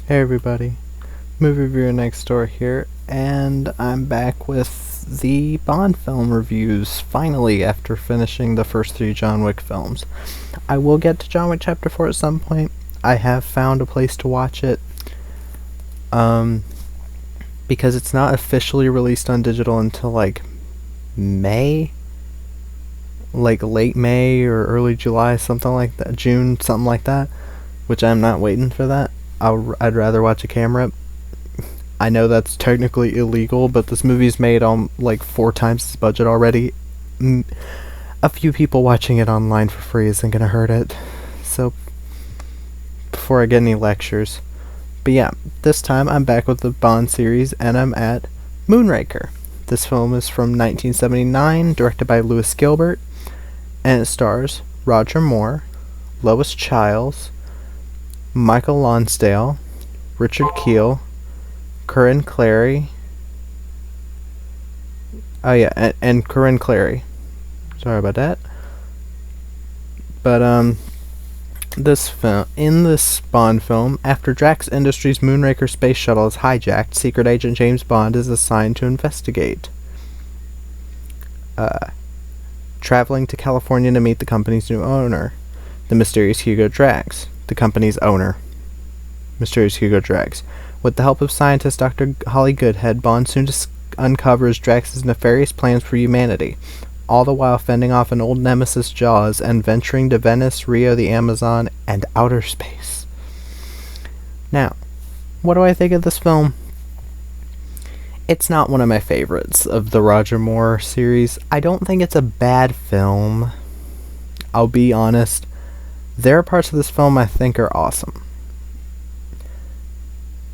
Hey everybody, movie reviewer next door here, and I'm back with the Bond film reviews, finally, after finishing the first three John Wick films. I will get to John Wick Chapter 4 at some point. I have found a place to watch it, um, because it's not officially released on digital until, May? Like, late May or early July, something like that, June, something like that, which I'm not waiting for that. I'd rather watch a camera. I know that's technically illegal, but this movie's made on like 4 times its budget already. A few people watching it online for free isn't gonna hurt it. So, before I get any lectures. But yeah, this time I'm back with the Bond series, and I'm at Moonraker. This film is from 1979, directed by Lewis Gilbert, and it stars Roger Moore, Lois Chiles, Michael Lonsdale, Richard Kiel, Corinne Clary. Oh yeah, and Corinne Clary. Sorry about that. But in this Bond film, after Drax Industries' Moonraker space shuttle is hijacked, secret agent James Bond is assigned to investigate. Traveling to California to meet the company's new owner, the mysterious Hugo Drax. The company's owner, mysterious Hugo Drax. With the help of scientist Dr. Holly Goodhead, Bond soon uncovers Drax's nefarious plans for humanity, all the while fending off an old nemesis, Jaws, and venturing to Venice, Rio, the Amazon, and outer space. Now, what do I think of this film? It's not one of my favorites of the Roger Moore series. I don't think it's a bad film. I'll be honest. There are parts of this film I think are awesome.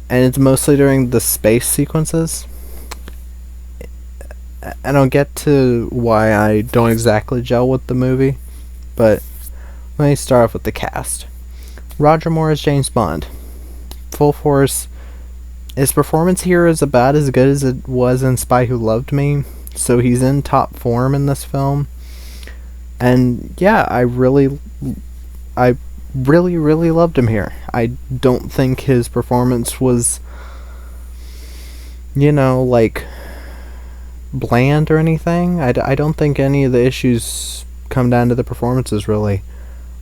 And it's mostly during the space sequences. And I'll get to why I don't exactly gel with the movie. But let me start off with the cast. Roger Moore as James Bond. Full force. His performance here is about as good as it was in Spy Who Loved Me. So he's in top form in this film. And yeah, I really loved him here. I don't think his performance was, bland or anything. I don't think any of the issues come down to the performances, really.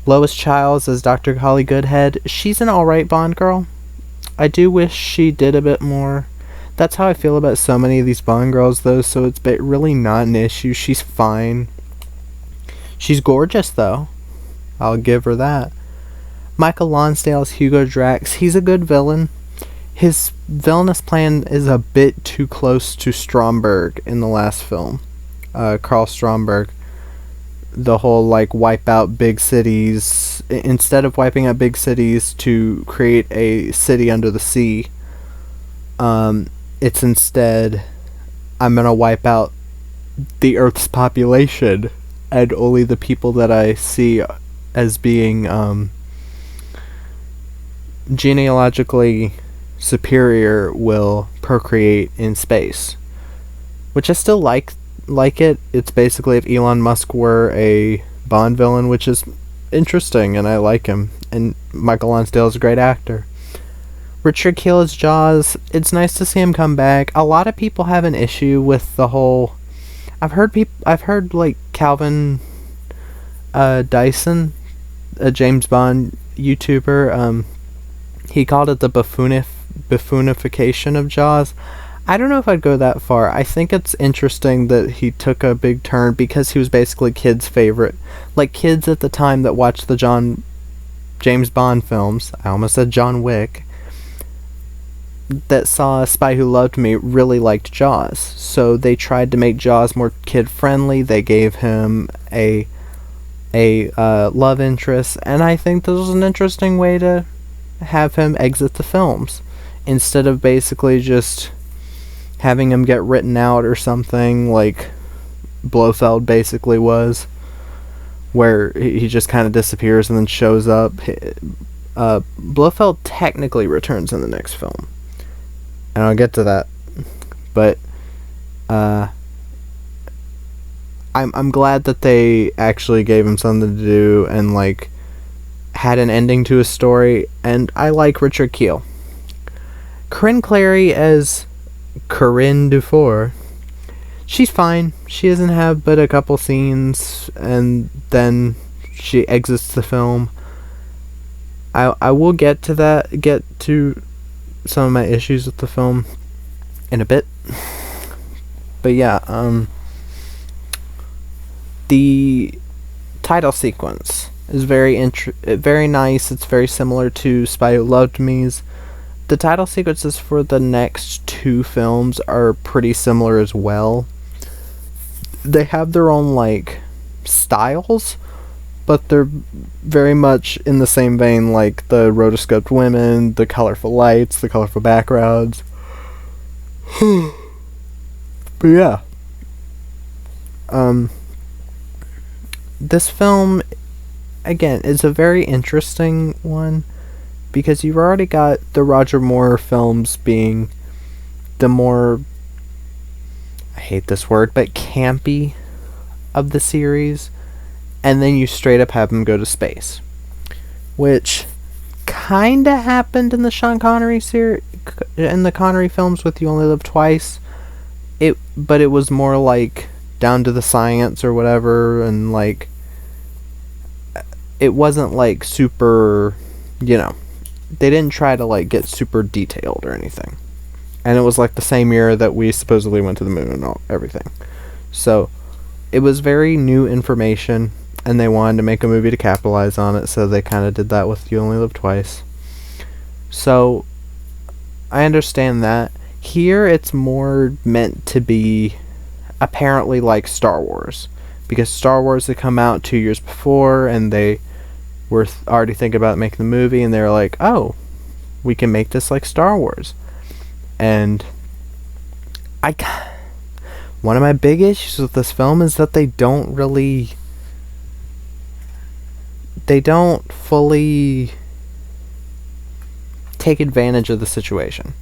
Lois Chiles as Dr. Holly Goodhead. She's an alright Bond girl. I do wish she did a bit more. That's how I feel about so many of these Bond girls, though, so it's really not an issue. She's fine. She's gorgeous, though. I'll give her that. Michael Lonsdale's Hugo Drax. He's a good villain. His villainous plan is a bit too close to Stromberg in the last film. Karl Stromberg. The whole, wipe out big cities. Instead of wiping out big cities to create a city under the sea, it's instead, I'm gonna wipe out the Earth's population, and only the people that I see as being genealogically superior will procreate in space. Which I still like it. It's basically if Elon Musk were a Bond villain, which is interesting, and I like him. And Michael Lonsdale is a great actor. Richard Kiel as Jaws. It's nice to see him come back. A lot of people have an issue with the whole. I've heard Calvin Dyson, a James Bond YouTuber. He called it the buffoonification of Jaws. I don't know if I'd go that far. I think it's interesting that he took a big turn because he was basically kids' favorite. Like kids at the time that watched the James Bond films, I almost said John Wick, that saw Spy Who Loved Me really liked Jaws. So they tried to make Jaws more kid-friendly. They gave him a love interest, and I think this was an interesting way to have him exit the films. Instead of basically just having him get written out or something like Blofeld basically was, where he just kind of disappears and then shows up. Blofeld technically returns in the next film, and I'll get to that, but I'm glad that they actually gave him something to do and had an ending to his story. And I like Richard Kiel. Corinne Clary as Corinne Dufour. She's fine. She doesn't have but a couple scenes, and then she exits the film. I will get to some of my issues with the film in a bit. But yeah, the title sequence is very nice. It's very similar to Spy Who Loved Me's. The title sequences for the next two films are pretty similar as well. They have their own, like, styles, but they're very much in the same vein, like the rotoscoped women, the colorful lights, the colorful backgrounds. But yeah. This film, again, is a very interesting one, because you've already got the Roger Moore films being the more, I hate this word, but campy of the series, and then you straight up have them go to space, which kinda happened in the Sean Connery in the Connery films with You Only Live Twice. But it was more like down to the science or whatever, and like it wasn't like super, they didn't try to like get super detailed or anything. And it was like the same year that we supposedly went to the moon and everything. So it was very new information, and they wanted to make a movie to capitalize on it, so they kind of did that with You Only Live Twice. So I understand that. Here it's more meant to be apparently like Star Wars, because Star Wars had come out 2 years before, and they were already thinking about making the movie, and they were like, oh, we can make this like Star Wars. And one of my big issues with this film is that they don't fully take advantage of the situation.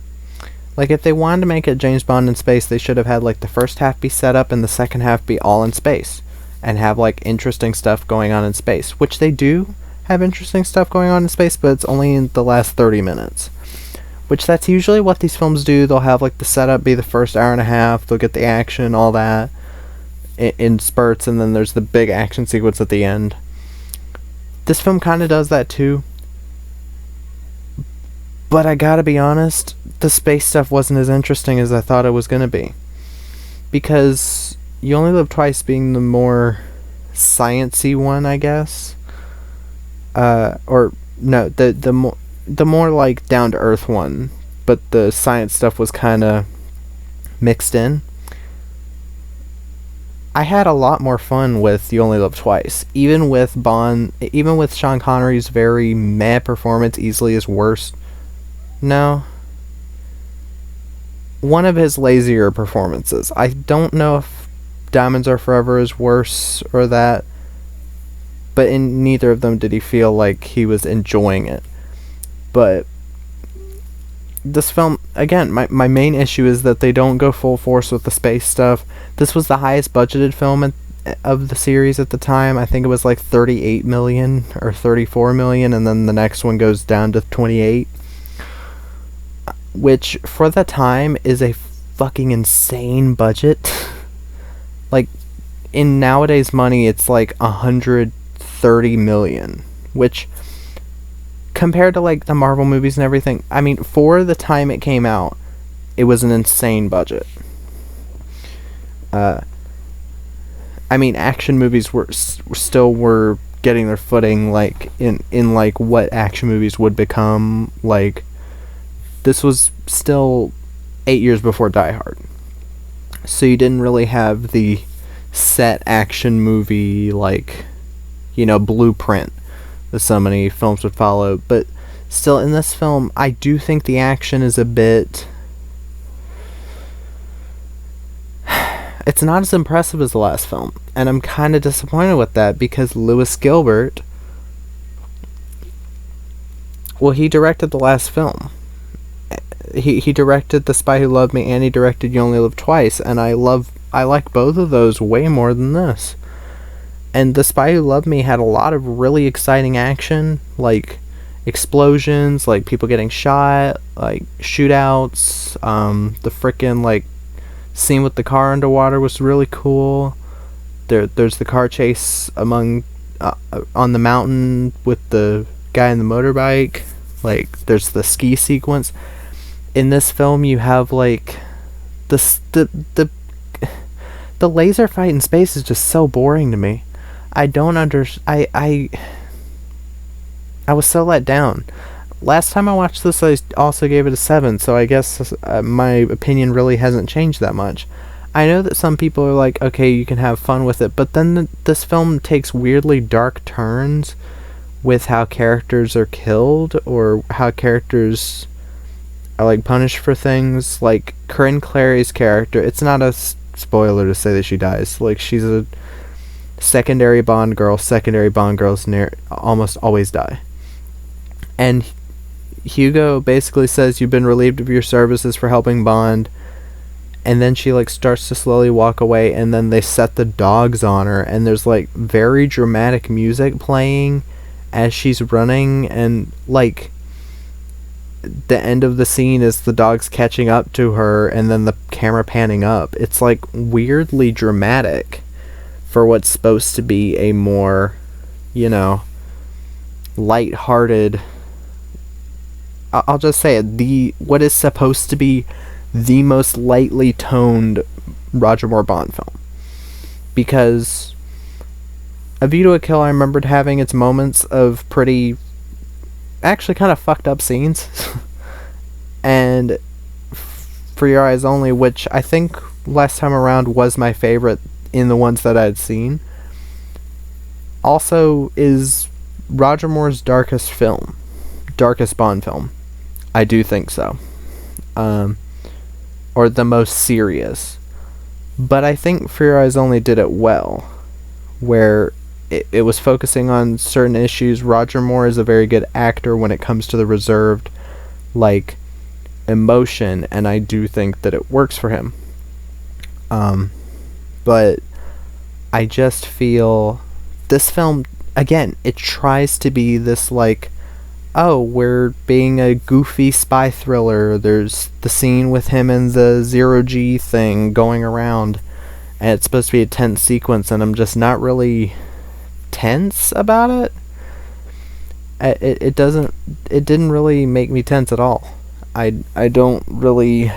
Like, if they wanted to make it James Bond in space, they should have had, like, the first half be set up and the second half be all in space. And have, like, interesting stuff going on in space. Which they do have interesting stuff going on in space, but it's only in the last 30 minutes. Which that's usually what these films do. They'll have, like, the setup be the first hour and a half. They'll get the action, all that, in spurts, and then there's the big action sequence at the end. This film kind of does that, too. But I gotta be honest, the space stuff wasn't as interesting as I thought it was gonna be. Because You Only Live Twice being the more science-y one, I guess. Or, no, the more, like, down-to-earth one. But the science stuff was kinda mixed in. I had a lot more fun with You Only Live Twice. Even with Sean Connery's very meh performance, easily his worst. No. One of his lazier performances. I don't know if Diamonds Are Forever is worse or that, but in neither of them did he feel like he was enjoying it. But this film, again, my main issue is that they don't go full force with the space stuff. This was the highest budgeted film of the series at the time. I think it was like 38 million or 34 million, and then the next one goes down to 28. Which, for the time, is a fucking insane budget. Like, in nowadays money, it's like 130 million. Which, compared to, like, the Marvel movies and everything, I mean, for the time it came out, it was an insane budget. I mean, action movies were getting their footing, like, in like, what action movies would become, like. This was still 8 years before Die Hard. So you didn't really have the set action movie, like, blueprint that so many films would follow. But still, in this film, I do think the action is a bit... It's not as impressive as the last film. And I'm kind of disappointed with that, because Lewis Gilbert... Well, he directed the last film. He directed The Spy Who Loved Me, and he directed You Only Live Twice, and I like both of those way more than this. And The Spy Who Loved Me had a lot of really exciting action. Like, explosions, like people getting shot, like shootouts. The frickin' like scene with the car underwater was really cool. There's the car chase among on the mountain with the guy in the motorbike. Like there's the ski sequence. In this film, you have like the laser fight in space is just so boring to me. I don't under I was so let down. Last time I watched this, I also gave it a 7, so I guess my opinion really hasn't changed that much. I know that some people are like, okay, you can have fun with it, but then this film takes weirdly dark turns with how characters are killed or how characters are like punished for things. Like Corinne Clary's character, it's not a spoiler to say that she dies. Like she's a secondary Bond girl. Secondary Bond girls almost always die. And Hugo basically says you've been relieved of your services for helping Bond, and then she like starts to slowly walk away, and then they set the dogs on her, and there's like very dramatic music playing as she's running, and like the end of the scene is the dogs catching up to her and then the camera panning up. It's like weirdly dramatic for what's supposed to be a more, you know, light-hearted, I'll just say it, what is supposed to be the most lightly toned Roger Moore Bond film. Because A View to a Kill, I remembered having its moments of pretty, actually kind of fucked up scenes. And For Your Eyes Only, which I think last time around was my favorite in the ones that I'd seen, also is Roger Moore's darkest Bond film. I do think so. Or the most serious. But I think For Your Eyes Only did it well, where it was focusing on certain issues. Roger Moore is a very good actor when it comes to the reserved, like, emotion, and I do think that it works for him. But I just feel this film, again, it tries to be this, like, oh, we're being a goofy spy thriller. There's the scene with him and the zero-G thing going around, and it's supposed to be a tense sequence, and I'm just not really tense about it. It didn't really make me tense at all. I don't really...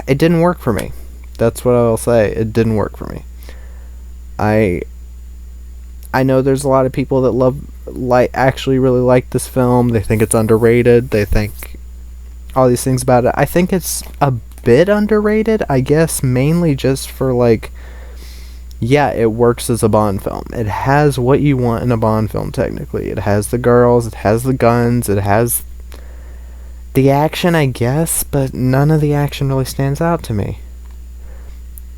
it didn't work for me. That's what I'll say. It didn't work for me. I know there's a lot of people that actually really like this film. They think it's underrated. They think all these things about it. I think it's a bit underrated, I guess, mainly just for, like, yeah, it works as a Bond film. It has what you want in a Bond film, technically. It has the girls, it has the guns, it has the action, I guess, but none of the action really stands out to me.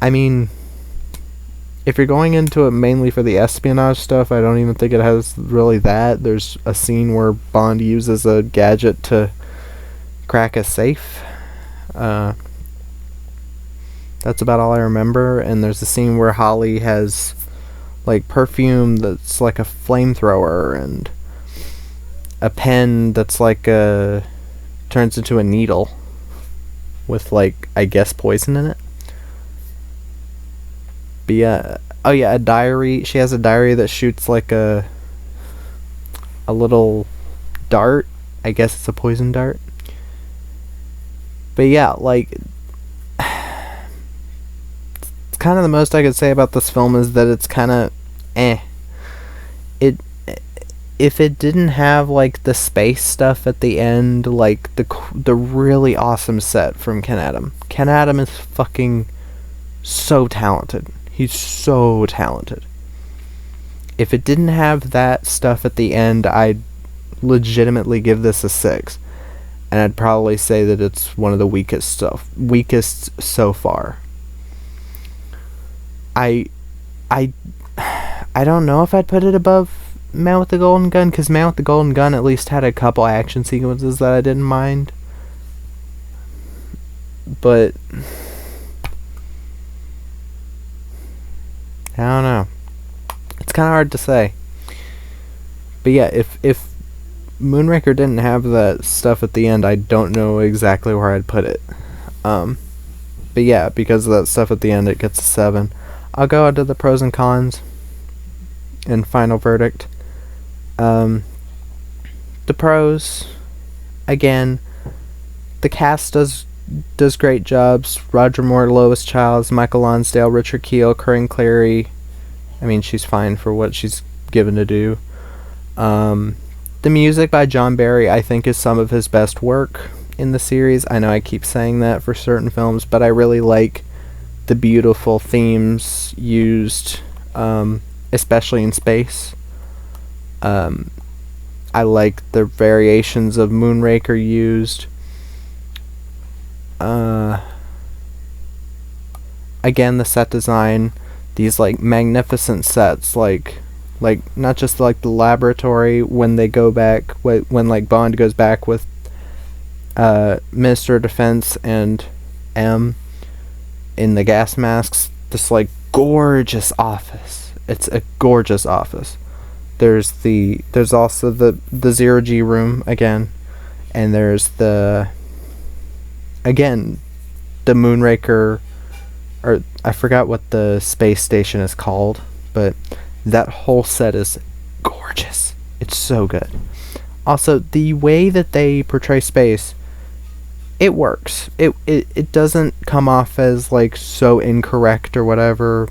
I mean, if you're going into it mainly for the espionage stuff, I don't even think it has really that. There's a scene where Bond uses a gadget to crack a safe. That's about all I remember. And there's a scene where Holly has, like, perfume that's like a flamethrower, and a pen that's like turns into a needle with, like, I guess poison in it. But yeah, oh yeah, a diary. She has a diary that shoots like a little dart. I guess it's a poison dart. But yeah, like, it's kind of the most I could say about this film is that it's kind of if it didn't have, like, the space stuff at the end, like the really awesome set from Ken Adam. Ken Adam is fucking so talented. He's so talented. If it didn't have that stuff at the end, I'd legitimately give this a 6. And I'd probably say that it's one of the weakest so far. I don't know if I'd put it above Man with the Golden Gun, because Man with the Golden Gun at least had a couple action sequences that I didn't mind. But I don't know. It's kind of hard to say. But yeah, if Moonraker didn't have that stuff at the end, I don't know exactly where I'd put it. Um, but yeah, because of that stuff at the end, it gets a 7. I'll go into the pros and cons and final verdict. The pros, again, the cast does great jobs. Roger Moore, Lois Childs, Michael Lonsdale, Richard Kiel, Corinne Cleary. I mean, she's fine for what she's given to do. The music by John Barry, I think, is some of his best work in the series. I know I keep saying that for certain films, but I really like the beautiful themes used, especially in space. I like the variations of Moonraker used. Again, the set design, these like magnificent sets, like not just like the laboratory when they go back, when like Bond goes back with Minister of Defense and M in the gas masks. This like gorgeous office. It's a gorgeous office. There's also the 0G room again, and there's the Moonraker, or I forgot what the space station is called, but that whole set is gorgeous. It's so good. Also, the way that they portray space, it works. It doesn't come off as like so incorrect or whatever.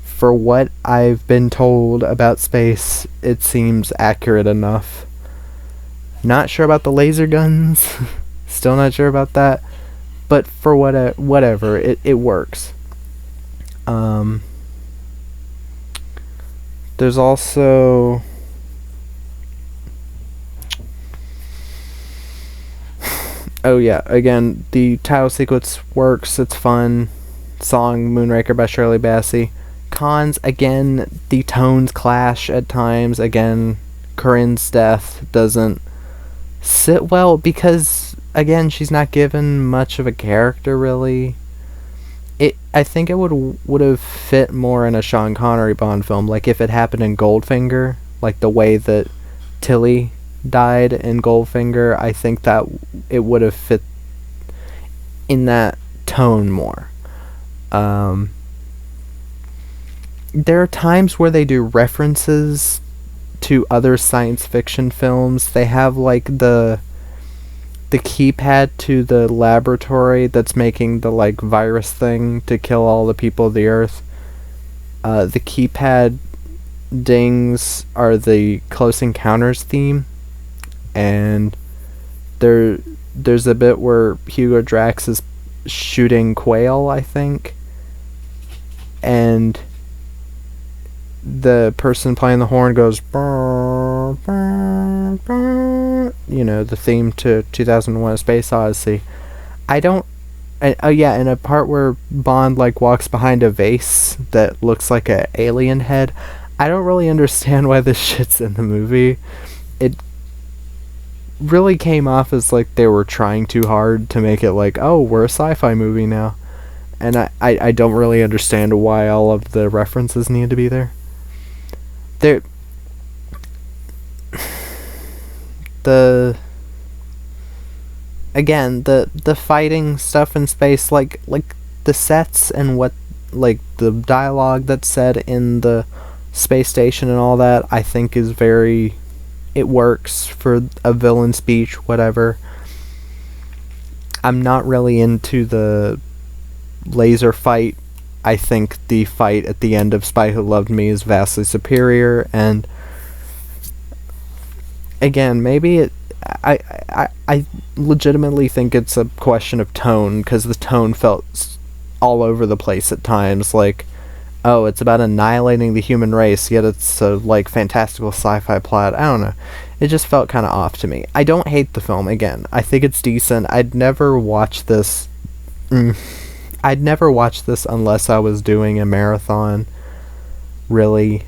For what I've been told about space, it seems accurate enough. Not sure about the laser guns. Still not sure about that. But for whatever, it works. There's also... Oh yeah, again, the title sequence works. It's fun. Song Moonraker by Shirley Bassey. Cons, again, the tones clash at times. Again, Corinne's death doesn't sit well because, again, she's not given much of a character, really. I think it would have fit more in a Sean Connery Bond film, like if it happened in Goldfinger, like the way that Tilly died in Goldfinger. I think that it would have fit in that tone more. There are times where they do references to other science fiction films. They have like the keypad to the laboratory that's making the like virus thing to kill all the people of the Earth. The keypad dings are the Close Encounters theme, and there's a bit where Hugo Drax is shooting quail, I think, and the person playing the horn goes, brr, brr, brr, the theme to 2001: A Space Odyssey. And a part where Bond like walks behind a vase that looks like a alien head. I don't really understand why this shit's in the movie. It really came off as like they were trying too hard to make it like, oh, we're a sci-fi movie now. And I don't really understand why all of the references need to be there. The fighting stuff in space, like the sets and what, like the dialogue that's said in the space station and all that, I think is it works for a villain speech, whatever. I'm not really into the laser fight. I think the fight at the end of Spy Who Loved Me is vastly superior, and again, maybe I legitimately think it's a question of tone, because the tone felt all over the place at times, like, oh, it's about annihilating the human race, yet it's a like fantastical sci-fi plot. I don't know. It just felt kind of off to me. I don't hate the film. Again, I think it's decent. I'd never watch this unless I was doing a marathon, really.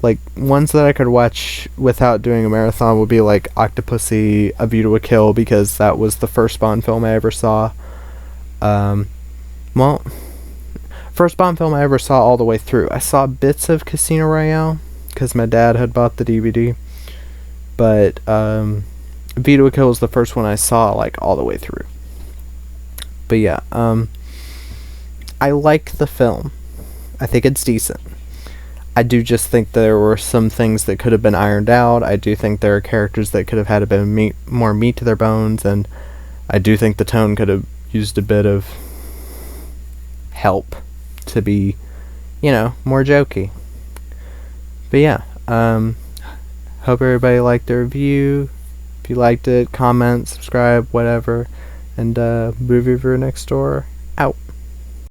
Like, ones that I could watch without doing a marathon would be like Octopussy, A View to a Kill, because that was the first Bond film I ever saw. First Bond film I ever saw all the way through. I saw bits of Casino Royale, because my dad had bought the DVD. But Vita with Kill was the first one I saw like all the way through. But yeah, I like the film. I think it's decent. I do just think there were some things that could have been ironed out. I do think there are characters that could have had a bit of more meat to their bones, and I do think the tone could have used a bit of help to be, more jokey. But yeah, hope everybody liked the review. If you liked it, comment, subscribe, whatever. And Movie Reviewer Next Door, out.